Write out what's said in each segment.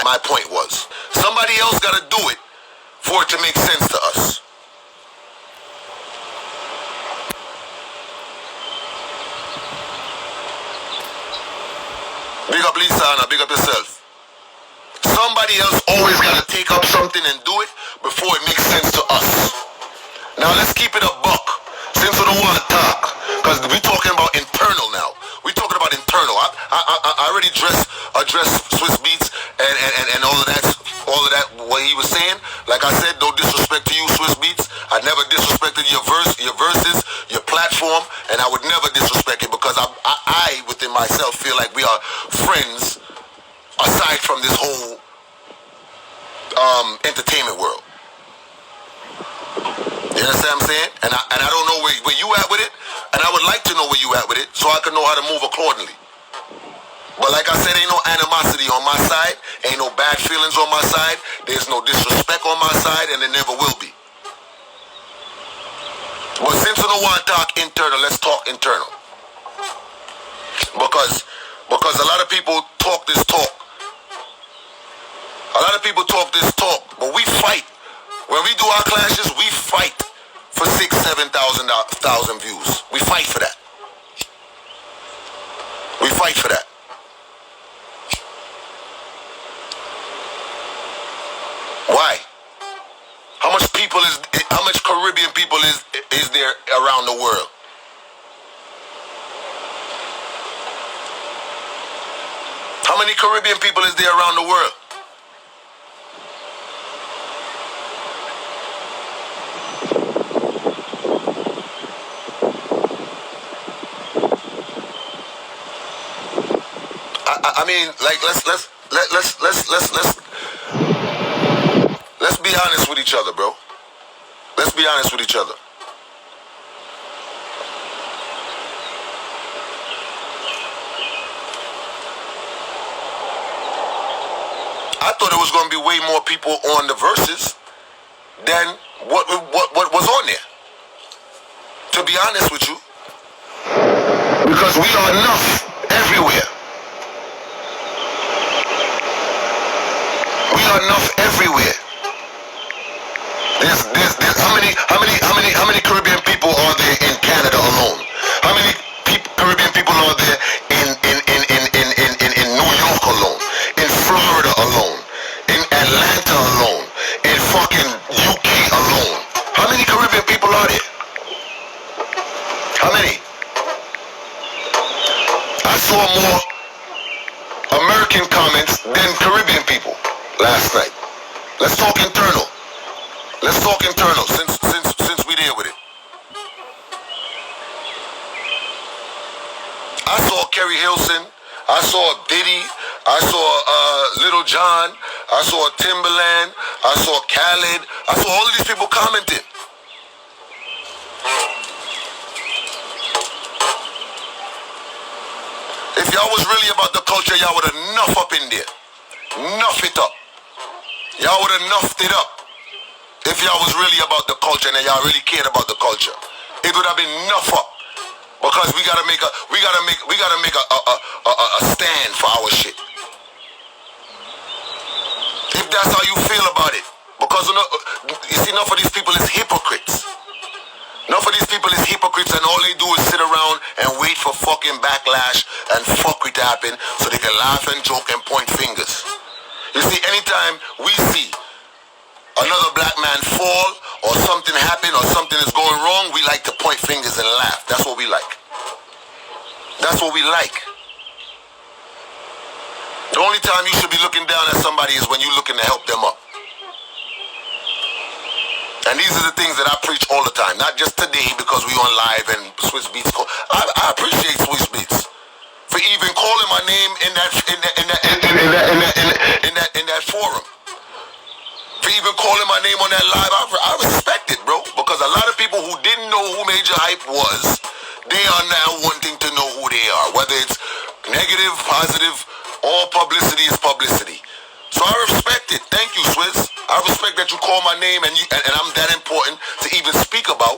my point was. Somebody else got to do it for it to make sense to us. Big up Lisa Anna, big up yourself. Somebody else always got to take up something and do it before it makes sense to us. Now let's keep it a buck, since we don't want to talk, because we talking about internal now. We talking about internal. I already addressed Swizz Beatz and all of that what he was saying. Like I said, no disrespect to you, Swizz Beatz. I never disrespected your verses, your platform, and I would never disrespect it because I within myself feel like we are friends aside from this whole entertainment world. You understand what I'm saying? And I don't know where you at with it, and I would like to know where you at with it so I can know how to move accordingly. But like I said, ain't no animosity on my side, ain't no bad feelings on my side, there's no disrespect on my side, and there never will be. But since we don't want to talk internal, let's talk internal. Because a lot of people talk this talk. A lot of people talk this talk, but we fight. When we do our clashes, we fight for 6,000, 7,000 views. We fight for that. We fight for that. Why? How much Caribbean people is there around the world? How many Caribbean people is there around the world? I mean, like let's be honest with each other, bro. Let's be honest with each other. I thought it was going to be way more people on the verses than what was on there. To be honest with you, because we are enough everywhere. We are enough everywhere. There's how many Caribbean people are there in Canada alone? How many Caribbean people are there in New York alone? In Florida alone? In Atlanta alone? In fucking UK alone? How many Caribbean people are there? How many? I saw more American comments than Caribbean people last night. Let's talk internal. Let's talk internal since we there with it. I saw Kerry Hilson, I saw Diddy, I saw Little John, I saw Timberland, I saw Khaled, I saw all of these people commenting. If y'all was really about the culture, y'all would have enough up in there. Enough it up. Y'all would have nuffed it up. If y'all was really about the culture and y'all really cared about the culture, it would have been enough up. Because we gotta make a stand for our shit. If that's how you feel about it, because you see, enough of these people is hypocrites. Enough of these people is hypocrites, and all they do is sit around and wait for fucking backlash and fuckery to happen so they can laugh and joke and point fingers. You see, anytime we see another black man fall or something happen or something is going wrong, we like to point fingers and laugh. That's what we like. That's what we like. The only time you should be looking down at somebody is when you're looking to help them up. And these are the things that I preach all the time. Not just today because we on live and Swizz Beatz. I appreciate Swizz Beatz for even calling my name in that forum. For even calling my name on that live, I respect it, bro. Because a lot of people who didn't know who Majah Hype was, they are now wanting to know who they are. Whether it's negative, positive, all publicity is publicity. So I respect it. Thank you, Swizz. I respect that you call my name and I'm that important to even speak about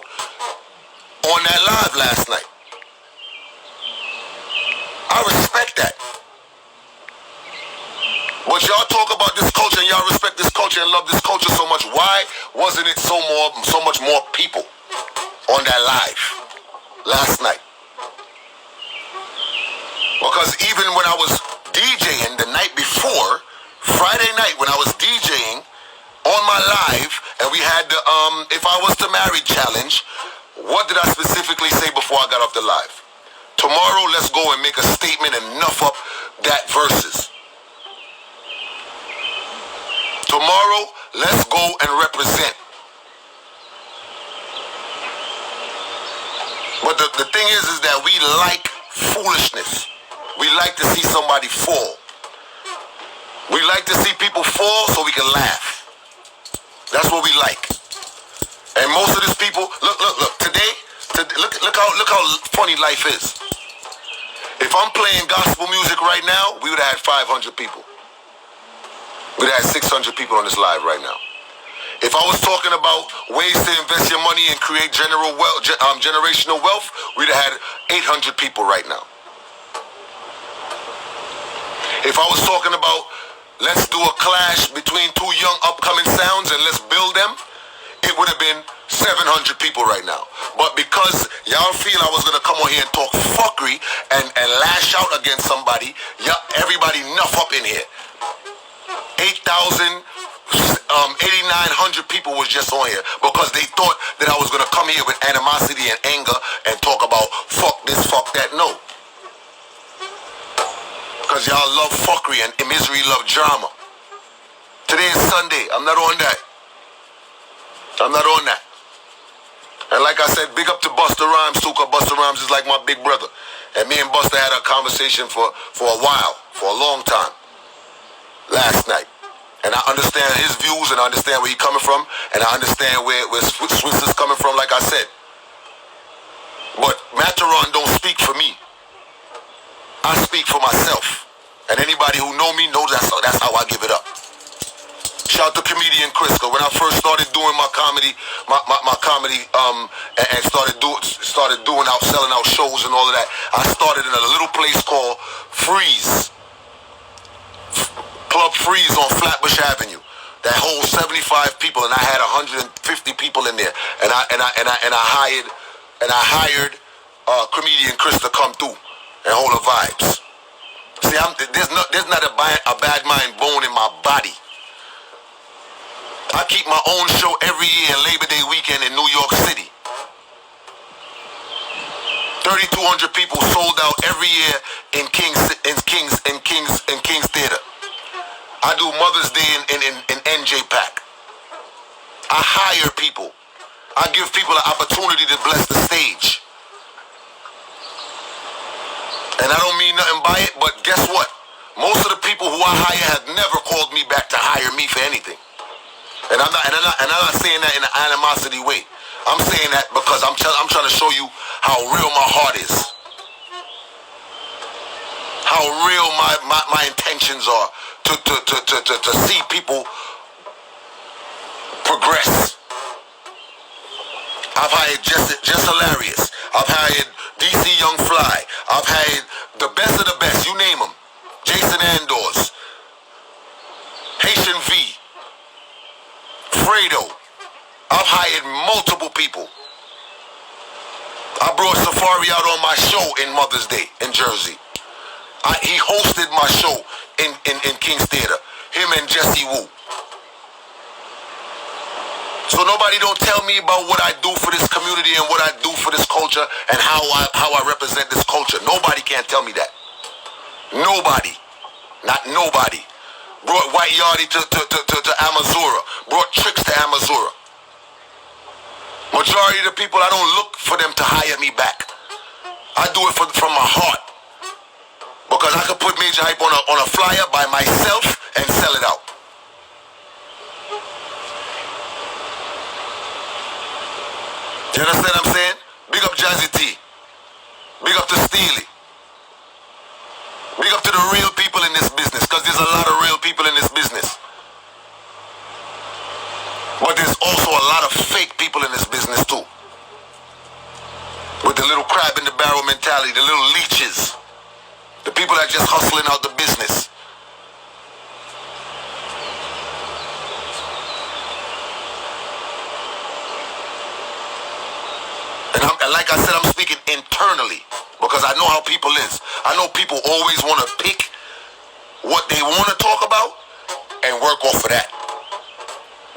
on that live last night. I respect that. But y'all talk about this culture and y'all respect this culture and love this culture so much. Why wasn't it so much more people on that live last night? Because even when I was DJing the night before, Friday night when I was DJing on my live, and we had the If I Was to Marry challenge, what did I specifically say before I got off the live? Tomorrow, let's go and make a statement and nuff up that verses. Tomorrow, let's go and represent. But the thing is that we like foolishness. We like to see somebody fall. We like to see people fall so we can laugh. That's what we like. And most of these people, look, today, look how funny life is. If I'm playing gospel music right now, we would have had 500 people. We'd have had 600 people on this live right now. If I was talking about ways to invest your money and create generational wealth, we'd have had 800 people right now. If I was talking about let's do a clash between two young upcoming sounds and let's build them, it would have been 700 people right now. But because y'all feel I was going to come on here and talk fuckery and lash out against somebody, everybody nuff up in here. 8,900 people was just on here because they thought that I was going to come here with animosity and anger and talk about fuck this, fuck that. No. Because y'all love fuckery and misery love drama. Today is Sunday. I'm not on that. I'm not on that. And like I said, big up to Busta Rhymes too, because Busta Rhymes is like my big brother. And me and Busta had a conversation for a while, for a long time, last night. And I understand his views and I understand where he's coming from. And I understand where Swizz is coming from, like I said. But Mataron don't speak for me. I speak for myself. And anybody who know me knows that's how I give it up. Shout out to comedian Chris, because when I first started doing my comedy, and started doing selling out shows and all of that, I started in a little place called Freeze. Club Freeze on Flatbush Avenue. That holds 75 people, and I had 150 people in there. And I hired comedian Chris to come through and hold the vibes. See, there's not a bad mind bone in my body. I keep my own show every year Labor Day weekend in New York City. 3,200 people sold out every year in King's Theater. I do Mother's Day in NJ Pack. I hire people. I give people an opportunity to bless the stage. And I don't mean nothing by it, but guess what? Most of the people who I hire have never called me back to hire me for anything. And I'm not saying that in an animosity way. I'm saying that because I'm trying to show you how real my heart is. How real my intentions are to see people progress. I've hired Just Hilarious. I've hired DC Young Fly. I've hired the best of the best, you name them. Jason Andors. Haitian V. Fredo. I've hired multiple people. I brought Safari out on my show in Mother's Day in Jersey. He hosted my show in King's Theater. Him and Jesse Wu. So nobody don't tell me about what I do for this community and what I do for this culture and how I represent this culture. Nobody can tell me that. Nobody. Not nobody. Brought White Yardie to Amazura. Brought Tricks to Amazura. Majority of the people, I don't look for them to hire me back. I do it from my heart. Because I could put Majah Hype on a flyer by myself and sell it out. You understand what I'm saying? Big up Jazzy T. Big up to Steely. Big up to the real people in this business, because there's a lot of real people in this business. But there's also a lot of fake people in this business too. With the little crab in the barrel mentality, the little leeches. The people that just hustling out the business. And like I said, I'm speaking internally because I know how people is. I know people always want to pick what they want to talk about and work off of that.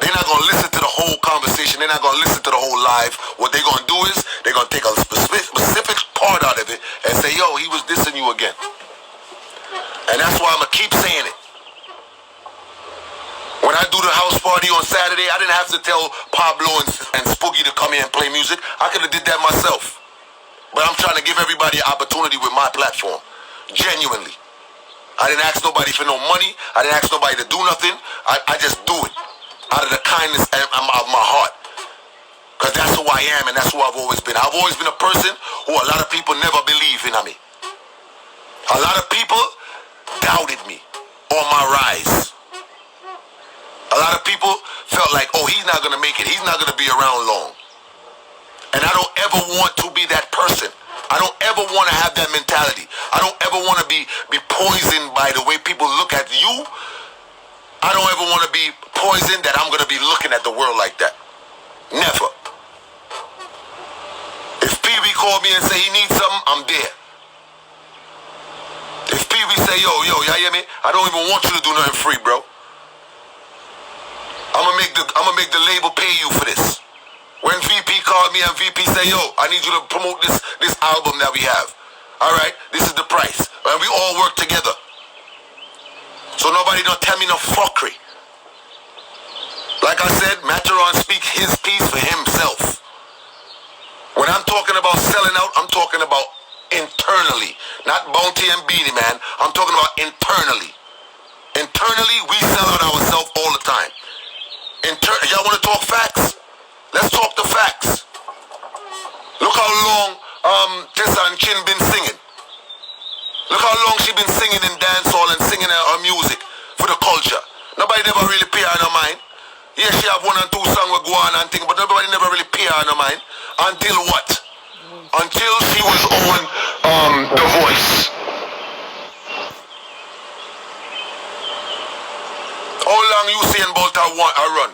They're not going to listen to the whole conversation. They're not going to listen to the whole live. What they're going to do is they're going to take a specific part out of it and say, yo, he was dissing you again. And that's why I'm going to keep saying it. When I do the house party on Saturday, I didn't have to tell Pablo and Spooky to come here and play music. I could have did that myself. But I'm trying to give everybody an opportunity with my platform. Genuinely. I didn't ask nobody for no money. I didn't ask nobody to do nothing. I just do it. Out of the kindness of my heart. Because that's who I am and that's who I've always been. I've always been a person who a lot of people never believe in me. A lot of people doubted me on my rise. A lot of people felt like, oh, he's not going to make it. He's not going to be around long. And I don't ever want to be that person. I don't ever want to have that mentality. I don't ever want to be poisoned by the way people look at you. I don't ever want to be poisoned that I'm going to be looking at the world like that. Never. If PB called me and say he needs something, I'm there. If PB say, yo, you hear me? I don't even want you to do nothing free, bro. I'm gonna make the label pay you for this. When VP called me and VP say, yo, I need you to promote this album that we have. All right, this is the price. And we all work together. So nobody don't tell me no fuckery. Like I said, Mataron speaks his piece for himself. When I'm talking about selling out, I'm talking about internally. Not Bounty and Beanie Man. I'm talking about internally. Internally, we sell out ourselves all the time. Y'all want to talk facts? Let's talk the facts. Look how long Tessa and Chin been singing. Look how long she been singing in dancehall and singing her music for the culture. Nobody never really pay her no mind. Yeah, she have 1 or 2 songs with go on and thing, but nobody never really pay her no mind. Until what? Until she was on The Voice. How long you saying about her run?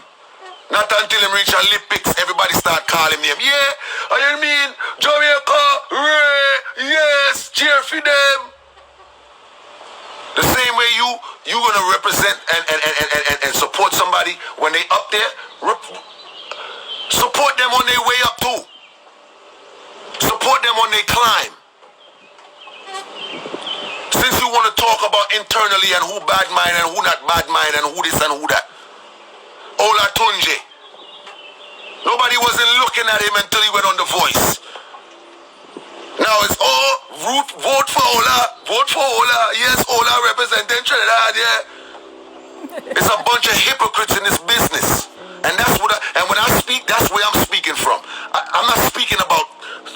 Not until him reach a Olympics, everybody start calling him. Yeah, I mean, Jamaica, Ray, yes, cheer for them. The same way you gonna represent and support somebody when they up there, support them on their way up too. Support them on their climb. Since you want to talk about internally and who bad mind and who not bad mind and who this and who that. Ola Tunji. Nobody wasn't looking at him until he went on The Voice. Now it's all vote for Ola. Vote for Ola. Yes, Ola representing Trinidad, yeah. It's a bunch of hypocrites in this business. And that's what when I speak, that's where I'm speaking from. I'm not speaking about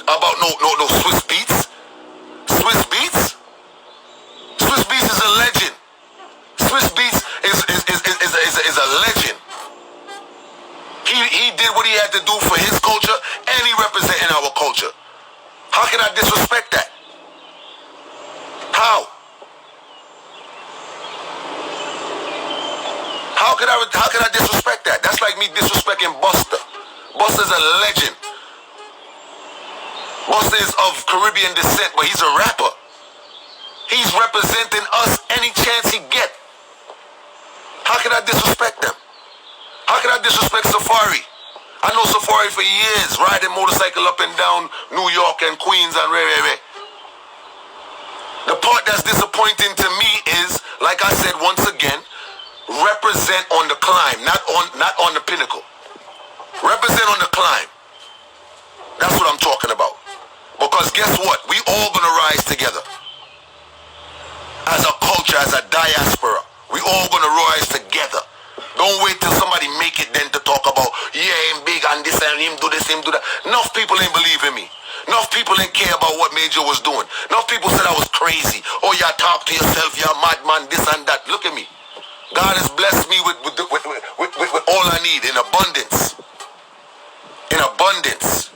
no Swizz Beatz. Swizz Beatz? Swizz Beatz is a legend. Swizz Beatz is a legend. He did what he had to do for his culture and he represented our culture. How can I disrespect that? How? How can I disrespect that? That's like me disrespecting Busta. Busta's a legend. Busta is of Caribbean descent, but he's a rapper. He's representing us any chance he get. How can I disrespect them? How can I disrespect Safari? I know Safari for years, riding motorcycle up and down New York and Queens and Ray. The part that's disappointing to me is, like I said once again, represent on the climb, not on the pinnacle. Represent on the climb. That's what I'm talking about. Because guess what? We all gonna rise together. As a culture, as a diaspora, we all gonna rise together. Don't wait till somebody make it then to talk about, yeah, him big and this and him do this, him do that. Enough people ain't believe in me. Enough people ain't care about what Major was doing. Enough people said I was crazy. Oh, yeah, talk to yourself, you're a madman, this and that. Look at me. God has blessed me with all I need in abundance. In abundance.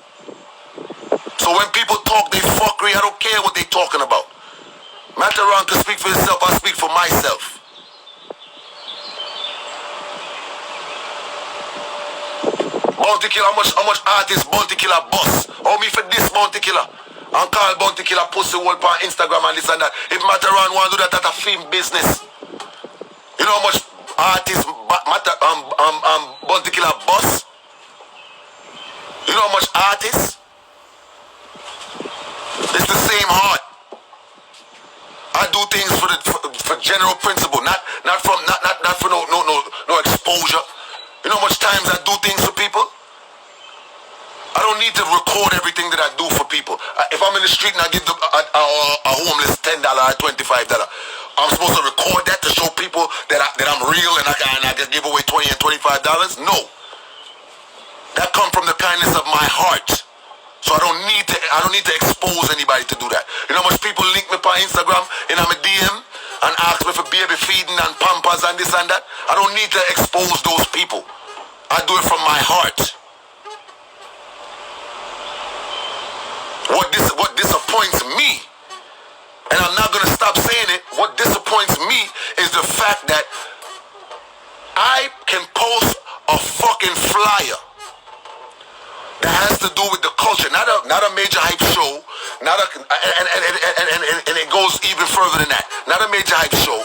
So when people talk they fuckery, I don't care what they talking about. Mataron can speak for himself, I speak for myself. Bounty Killer, how much artists Bounty Killer boss Oh, me for this bounty killer. And call bounty killer pussy wall on Instagram and this and that. If Mataran want to do that at a film business. You know how much artists bounty killer boss? You know how much artists? It's the same heart. I do things for general principle, not for no exposure. You know how much times I do things for people? I don't need to record everything that I do for people. If I'm in the street and I give a homeless $10 or $25, I'm supposed to record that to show people that I'm real and I can give away $20 and $25? No. That comes from the kindness of my heart. So I don't need to expose anybody to do that. You know how much people link me on Instagram and I'm a DM and ask me for baby feeding and pampers and this and that? I don't need to expose those people. I do it from my heart. What disappoints me, and I'm not gonna stop saying it, what disappoints me is the fact that I can post a fucking flyer that has to do with the culture, not a Majah Hype show, and it goes even further than that. Not a Majah Hype show,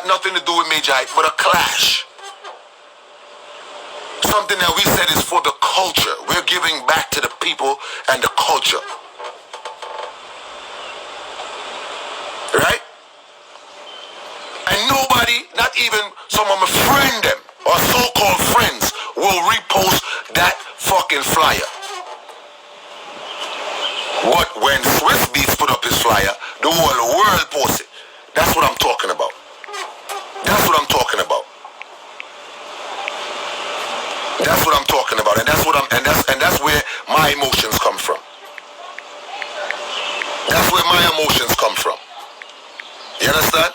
nothing to do with Majah Hype, but a clash. Something that we said is for the culture. We're giving back to the people and the culture. Right? And nobody, not even some of my friend them, or so-called friends, will repost that fucking flyer. But when Swizz Beatz put up his flyer, the whole world posts it. That's what I'm talking about. That's what I'm talking about. That's what I'm talking about, and that's where my emotions come from. That's where my emotions come from. You understand?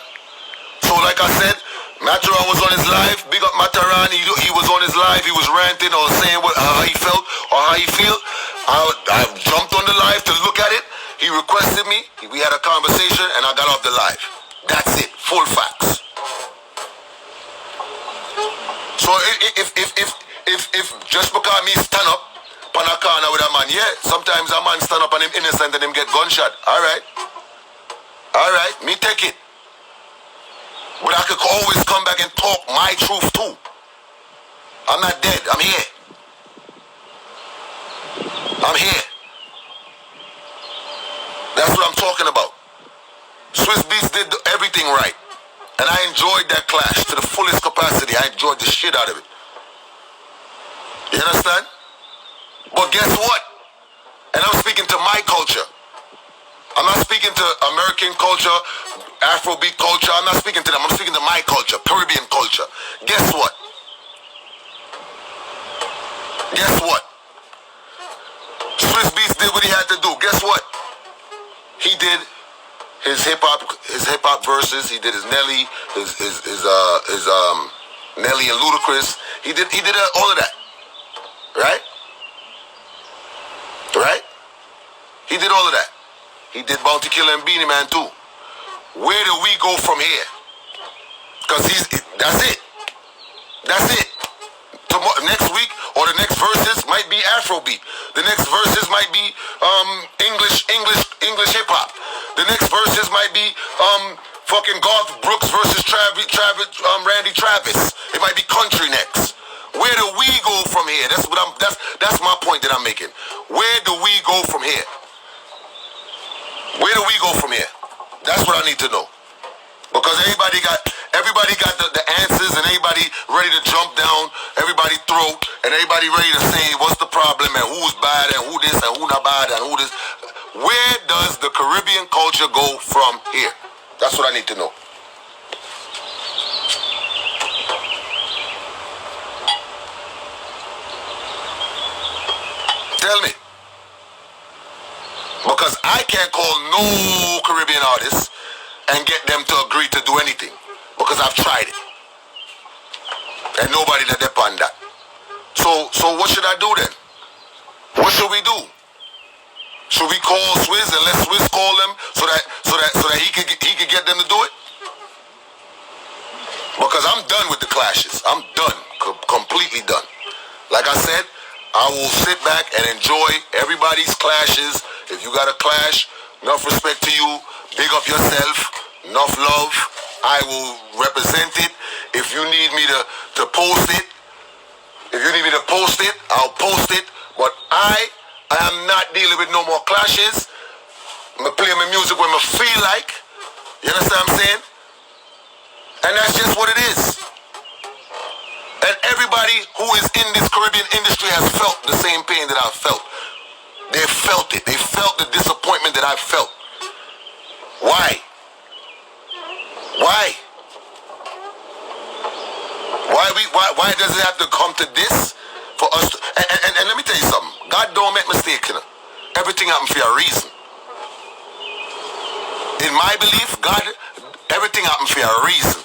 So like I said, Mataran was on his live. Big up Mataran. He was on his live. He was ranting or saying how he felt or how he feel. I jumped on the live to look at it. He requested me. We had a conversation, and I got off the live. That's it. Full facts. So if just because me stand up on a corner with a man, yeah, sometimes a man stand up and him innocent and him get gunshot. Alright, me take it. But I could always come back and talk my truth too. I'm not dead, I'm here. I'm here. That's what I'm talking about. Swizz Beatz did everything right. And I enjoyed that clash to the fullest capacity. I enjoyed the shit out of it. You understand? But guess what? And I'm speaking to my culture. I'm not speaking to American culture, Afrobeat culture. I'm not speaking to them. I'm speaking to my culture, Caribbean culture. Guess what? Guess what? Swizz Beatz did what he had to do. Guess what? He did his hip hop verses. He did his Nelly, his Nelly and Ludacris. He did all of that. Right? Right? He did all of that. He did Bounty Killer and Beanie Man too. Where do we go from here? Because that's it. That's it. Next week or the next verses might be Afrobeat. The next verses might be English hip hop. The next verses might be fucking Garth Brooks versus Randy Travis. It might be country next. Where do we go from here? That's my point that I'm making. Where do we go from here? Where do we go from here? That's what I need to know. Because everybody got the answers and everybody ready to jump down, everybody throat, and everybody ready to say what's the problem and who's bad and who this and who not bad and who this. Where does the Caribbean culture go from here? That's what I need to know. Tell me. Because I can't call no Caribbean artists and get them to agree to do anything. Because I've tried it. And nobody that depend on that. So what should I do then? What should we do? Should we call Swizz and let Swizz call them so that he could get them to do it? Because I'm done with the clashes. I'm done. Completely done. Like I said, I will sit back and enjoy everybody's clashes. If you got a clash, enough respect to you. Big up yourself. Enough love. I will represent it. If you need me to post it, I'll post it. But I am not dealing with no more clashes. I'm going to play my music when I feel like. You understand what I'm saying? And that's just what it is. And everybody who is in this Caribbean industry has felt the same pain that I've felt. They felt it. They felt the disappointment that I felt. Why? Why? Why does it have to come to this for us to, and let me tell you something. God don't make mistakes, you know. Everything happens for a reason. In my belief, God, everything happens for a reason.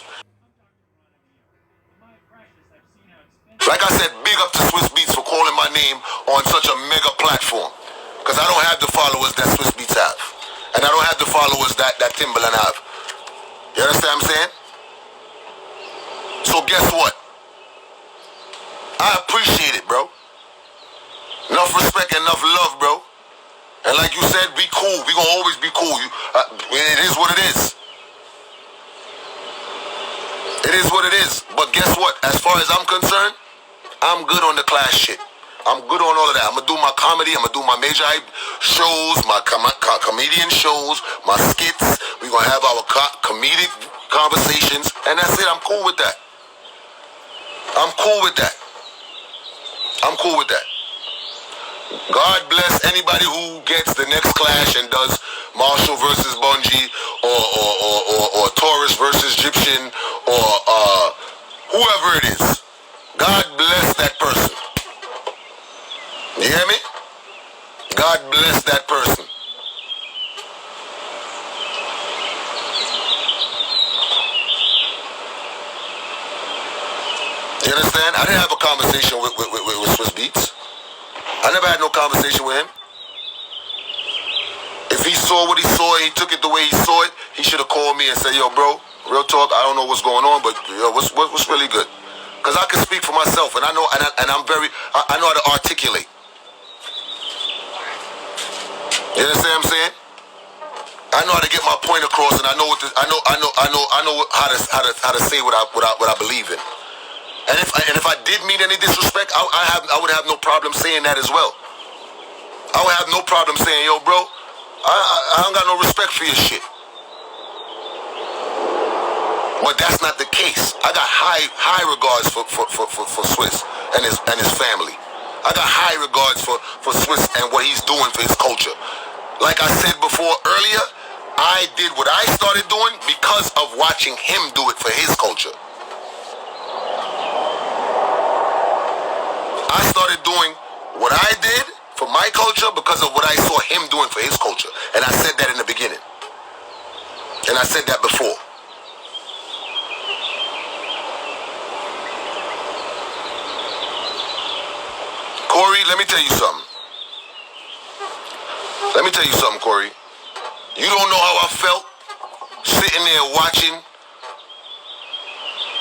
Like I said, big up to Swizz Beatz for calling my name on such a mega platform. Because I don't have the followers that Swizz Beatz have. And I don't have the followers that Timbaland have. You understand what I'm saying? So guess what? I appreciate it, bro. Enough respect and enough love, bro. And like you said, be cool. We gonna always be cool. It is what it is. It is what it is. But guess what? As far as I'm concerned, I'm good on the class shit. I'm good on all of that. I'm gonna do my comedy. I'm gonna do my Majah Hype shows, my comedian shows, my skits. We're gonna have our comedic conversations, and that's it. I'm cool with that. I'm cool with that. I'm cool with that. God bless anybody who gets the next clash and does Marshall versus Bungie or Taurus versus Egyptian or whoever it is. God bless that person. You hear me? God bless that person. You understand? I didn't have a conversation with Swizz Beatz. I never had no conversation with him. If he saw what he saw and he took it the way he saw it, he should have called me and said, yo, bro, real talk, I don't know what's going on, but yo, what's really good? Because I can speak for myself, and I know, and I'm very, I know how to articulate. You understand what I'm saying? I know how to get my point across, and I know how to say what I believe in. And if I did mean any disrespect, I would have no problem saying that as well. I would have no problem saying, yo, bro, I don't got no respect for your shit. But that's not the case. I got high regards for Swizz and his family. I got high regards for Swizz and what he's doing for his culture. Like I said before earlier, I did what I started doing because of watching him do it for his culture. I started doing what I did for my culture because of what I saw him doing for his culture. And I said that in the beginning. And I said that before. Corey, let me tell you something. Let me tell you something, Corey. You don't know how I felt sitting there watching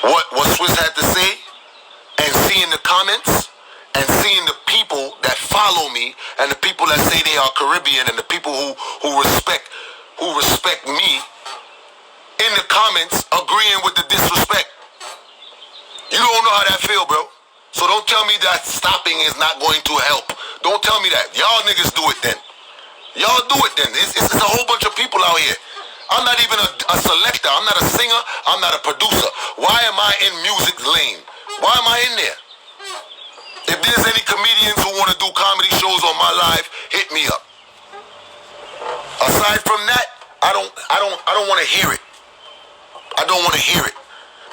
what Swizz had to say and seeing the comments and seeing the people that follow me and the people that say they are Caribbean and the people who respect me in the comments agreeing with the disrespect. You don't know how that feel, bro. So don't tell me that stopping is not going to help. Don't tell me that. Y'all niggas do it then. Y'all do it then. It's a whole bunch of people out here. I'm not even a selector. I'm not a singer. I'm not a producer. Why am I in music lane? Why am I in there? If there's any comedians who want to do comedy shows on my live, hit me up. Aside from that, I don't want to hear it. I don't want to hear it.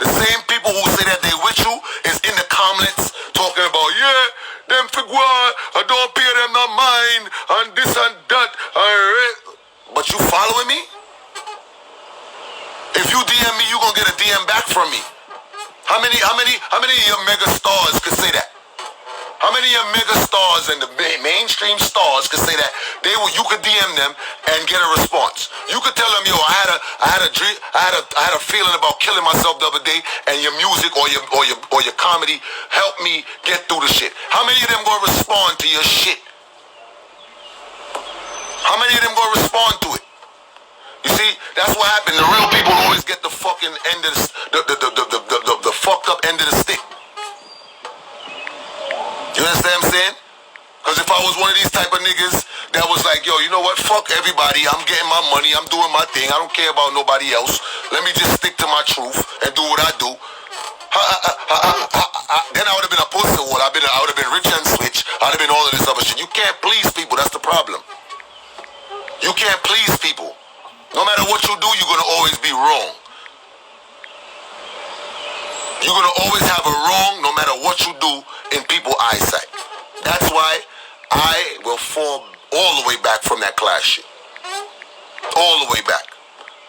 The same people who say that they with you is in the comments talking about, yeah, them figure, I don't pay them no mind, and this and that. But you following me? If you DM me, you gonna get a DM back from me. How many of your mega stars could say that? How many of your mega stars and the mainstream stars could say that they you could DM them and get a response. You could tell them, yo, I had a feeling about killing myself the other day, and your music or your comedy helped me get through the shit. How many of them gonna respond to your shit? How many of them gonna respond to it? You see, that's what happened. The real people always get the fucking end of the fucked up end of the stick. You understand what I'm saying? Because if I was one of these type of niggas that was like, yo, you know what, fuck everybody, I'm getting my money, I'm doing my thing, I don't care about nobody else, let me just stick to my truth and do what I do, then I would have been a pussy wall, I would have been rich and switch, I'd have been all of this other shit. You can't please people, that's the problem. You can't please people. No matter what you do, you're going to always be wrong. You're going to always have a wrong no matter what you do in people's eyesight. That's why I will fall all the way back from that class shit. All the way back.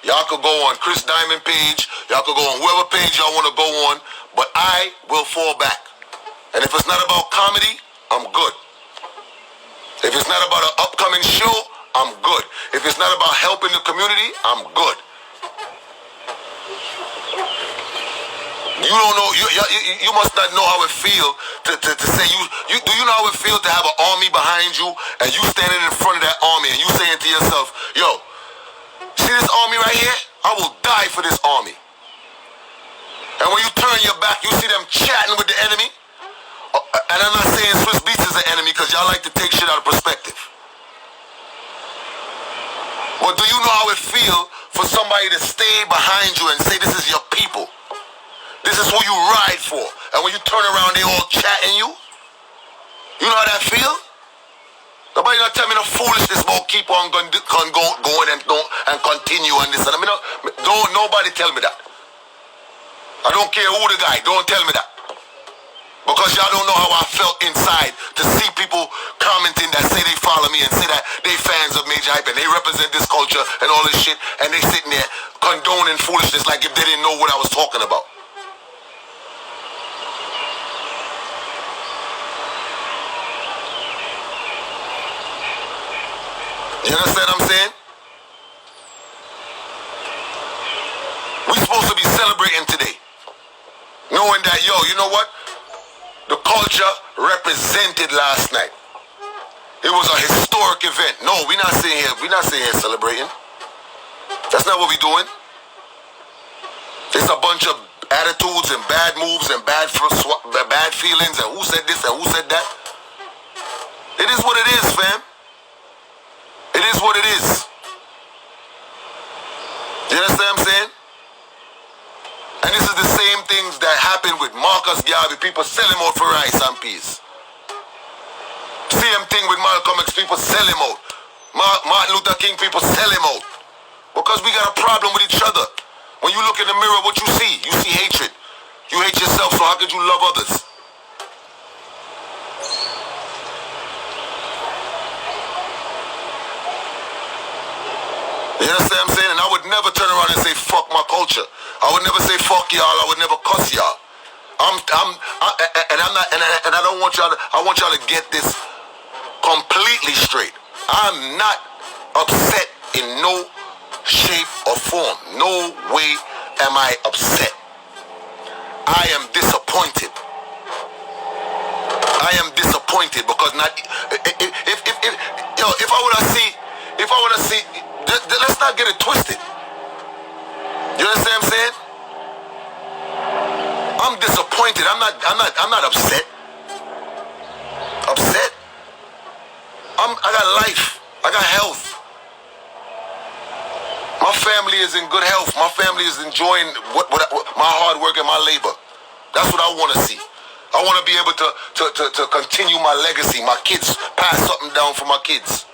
Y'all could go on Chris Diamond page. Y'all could go on whoever page y'all want to go on. But I will fall back. And if it's not about comedy, I'm good. If it's not about an upcoming show, I'm good. If it's not about helping the community, I'm good. You don't know, you must not know how it feels to say, do you know how it feels to have an army behind you and you standing in front of that army and you saying to yourself, yo, see this army right here? I will die for this army. And when you turn your back, you see them chatting with the enemy. And I'm not saying Swizz Beatz is an enemy because y'all like to take shit out of perspective. But do you know how it feels for somebody to stay behind you and say this is your people? This is who you ride for. And when you turn around, they all chatting you. You know how that feel? Nobody not tell me no foolishness about keep on going and continue and this. And I mean, don't nobody tell me that. I don't care who the guy. Don't tell me that. Because y'all don't know how I felt inside to see people commenting that say they follow me and say that they fans of Majah Hype and they represent this culture and all this shit, and they sitting there condoning foolishness like if they didn't know what I was talking about. You understand what I'm saying? We're supposed to be celebrating today. Knowing that, yo, you know what? The culture represented last night. It was a historic event. No, we're not sitting here celebrating. That's not what we're doing. It's a bunch of attitudes and bad moves and bad feelings and who said this and who said that. It is what it is, fam. It is what it is. You understand what I'm saying? And this is the same things that happened with Marcus Garvey. People sell him out for rice and peas. Same thing with Malcolm X. People sell him out. Martin Luther King, people sell him out. Because we got a problem with each other. When you look in the mirror, what you see? You see hatred. You hate yourself, so how could you love others? You understand what I'm saying? And I would never turn around and say fuck my culture. I would never say fuck y'all. I would never cuss y'all. I don't want y'all to, I want y'all to get this completely straight. I'm not upset in no shape or form. No way am I upset. I am disappointed. I am disappointed because if I would have seen, let's not get it twisted. You understand what I'm saying? I'm disappointed. I'm not upset. Upset? I got life. I got health. My family is in good health. My family is enjoying my hard work and my labor. That's what I want to see. I want to be able to continue my legacy. My kids, pass something down for my kids.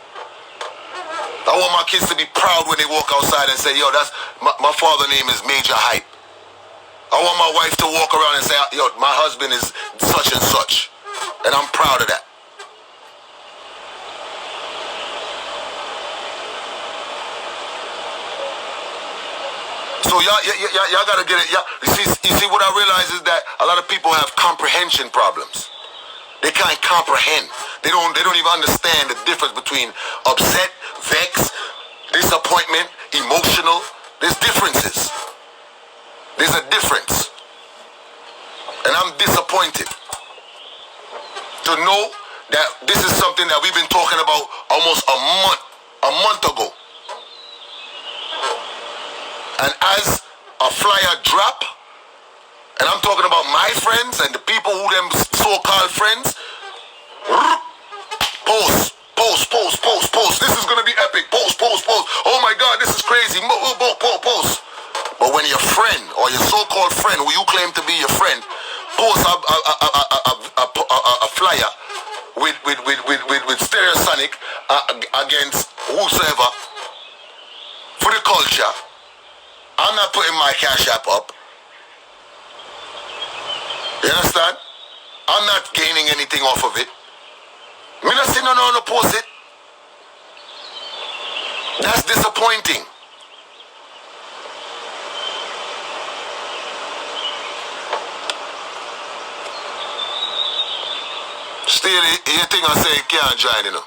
I want my kids to be proud when they walk outside and say, yo, that's my father's name is Majah Hype. I want my wife to walk around and say, yo, my husband is such and such. And I'm proud of that. So y'all gotta get it. You see what I realize is that a lot of people have comprehension problems. They can't comprehend. They don't even understand the difference between upset, vex, disappointment, emotional. There's differences. There's a difference. And I'm disappointed to know that this is something that we've been talking about almost a month ago. And as a flyer drop, and I'm talking about my friends and the people who them so-called friends, post. This is gonna be epic. Post. Oh my God, this is crazy. Post. But when your friend or your so-called friend, who you claim to be your friend, post a flyer with Stereosonic against whosoever for the culture, I'm not putting my Cash App up. You understand? I'm not gaining anything off of it. Me not see no post it. That's disappointing. Still, you think I say you can't join, you know?